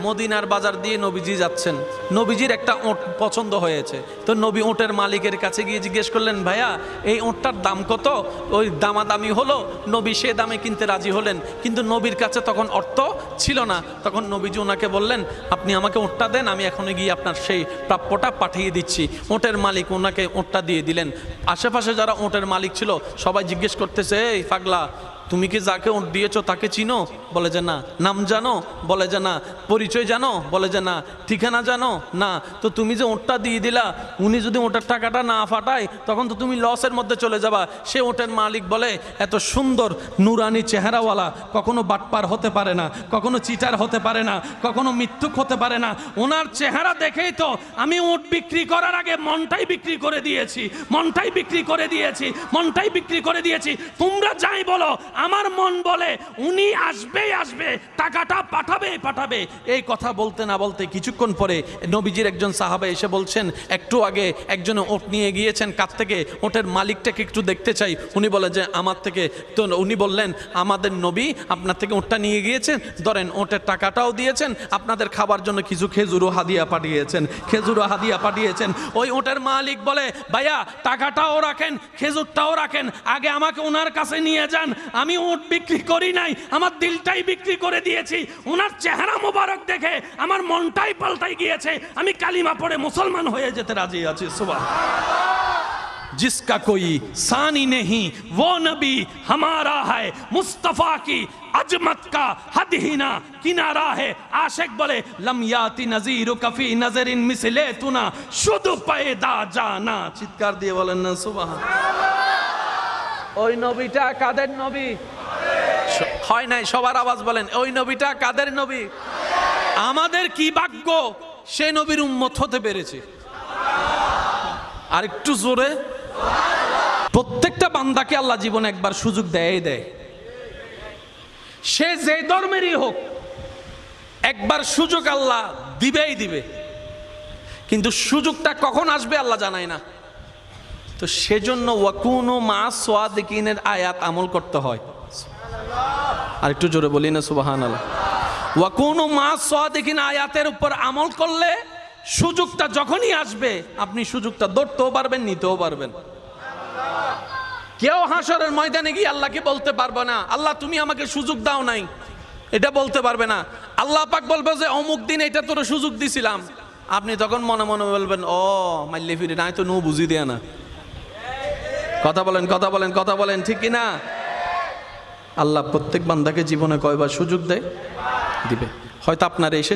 মদিনার বাজার দিয়ে নবীজি যাচ্ছেন, নবীজির একটা ওঁট পছন্দ হয়েছে। তো নবী ওঁটের মালিকের কাছে গিয়ে জিজ্ঞেস করলেন, ভাইয়া এই ওঁটটার দাম কত? ওই দামাদামি হলো, নবী সে দামে কিনতে রাজি হলেন, কিন্তু নবীর কাছে তখন অর্থ ছিল না। তখন নবীজি ওনাকে বললেন, আপনি আমাকে ওঁটটা দেন, আমি এখনই গিয়ে আপনার সেই প্রাপ্যটা পাঠিয়ে দিচ্ছি। ওঁটের মালিক ওনাকে ওঁটটা দিয়ে দিলেন। আশেপাশে যারা ওঁটের মালিক ছিল সবাই জিজ্ঞেস করতেছে, এই পাগলা, তুমি কি যাকে ওঁট দিয়েছো তাকে চিনো? বলে যে না। নাম জানো? বলে যে না। পরিচয় জানো? বলে যে না। ঠিকানা জানো? না। তো তুমি যে ওঁটটা দিয়ে দিলা, উনি যদি ওঁটের টাকাটা না ফাটায় তখন তো তুমি লসের মধ্যে চলে যাবা। সে ওঁটের মালিক বলে, এত সুন্দর নুরানি চেহারাওয়ালা কখনো বাটপার হতে পারে না, কখনো চিটার হতে পারে না, কখনো মিথ্যুক হতে পারে না। ওনার চেহারা দেখেই তো আমি ওঁট বিক্রি করার আগে মনটাই বিক্রি করে দিয়েছি, মনটাই বিক্রি করে দিয়েছি, মনটাই বিক্রি করে দিয়েছি। তোমরা যাই বলো, আমার মন বলে উনি আসবেই আসবে, টাকাটা পাঠাবেই পাঠাবে। এই কথা বলতে না বলতে কিছুক্ষণ পরে নবীজির একজন সাহাবা এসে বলছেন, একটু আগে একজন ওট নিয়ে গিয়েছেন, কাছ থেকে ওটের মালিকটাকে একটু দেখতে চাই। উনি বলে যে আমার থেকে। তো উনি বললেন, আমাদের নবী আপনার থেকে ওটটা নিয়ে গিয়েছেন, ধরেন ওটের টাকাটাও দিয়েছেন, আপনাদের খাবার জন্য কিছু খেজুরও হাদিয়া পাঠিয়েছেন, খেজুরও হাদিয়া পাঠিয়েছেন। ওই ওটের মালিক বলে, ভাইয়া টাকাটাও রাখেন, খেজুরটাও রাখেন, আগে আমাকে ওনার কাছে নিয়ে যান। আমি ওট বিক্রি করি নাই, আমার দিলটাই বিক্রি করে দিয়েছি। ওনার চেহারা মোবারক দেখে আমার মনটাই পাল্টাই গিয়েছে, আমি কালিমা পড়ে মুসলমান হয়ে যেতে রাজি আছি। সুবহানাল্লাহ। जिसका कोई सानी नहीं वो नबी हमारा है, मुस्तफा की अजमत का हद ही ना किनारा है। आशिक बोले, लम याति नजीर कफी नजरिन मिसले तुना शुद्ध पैदा जाना। चित्कार दिए बोलेन ना सुबहानाल्लाह। ওই নবীটা কাদের নবী? হয় নাই, সবার আওয়াজ বলেন, ওই নবীটা কাদের নবী? আমাদের কি ভাগ্য সেই নবীর উম্মত হতে পেরেছে। আর একটু জোরে। প্রত্যেকটা বান্দাকে আল্লাহ জীবনে একবার সুযোগ দেয়, সে যে ধর্মেরই হোক, একবার সুযোগ আল্লাহ দিবেই দিবে, কিন্তু সুযোগটা কখন আসবে আল্লাহ জানায় না। তো সেজন্য ওয়াকুনু মা সাদিকিনের আয়াত আমল করতে হয়। আর একটু জোরে বলি না সুবহানাল্লাহ। ওয়াকুনু মা সাদিকিন আয়াতের উপর আমল করলে সুযোগটা যখনই আসবে আপনি সুযোগটা ধরতেও পারবেন, নিতেও পারবেন। কেউ হাসরের ময়দানে গিয়ে আল্লাহকে বলতে পারবে না, আল্লাহ তুমি আমাকে সুযোগ দাও নাই, এটা বলতে পারবে না। আল্লাহ পাক বলবে যে অমুক দিন এটা তোর সুযোগ দিছিলাম। আপনি তখন মনে মনে বলবেন, ও মাইলে ফিরে নাই তো নো বুঝি দেয়া না। কথা বলেন, কথা বলেন, কথা বলেন, ঠিক কিনা? আল্লাহ প্রত্যেক বান্দাকে জীবনে কয়বার সুযোগ দেয়? দিবে। হয়তো আপনার এসে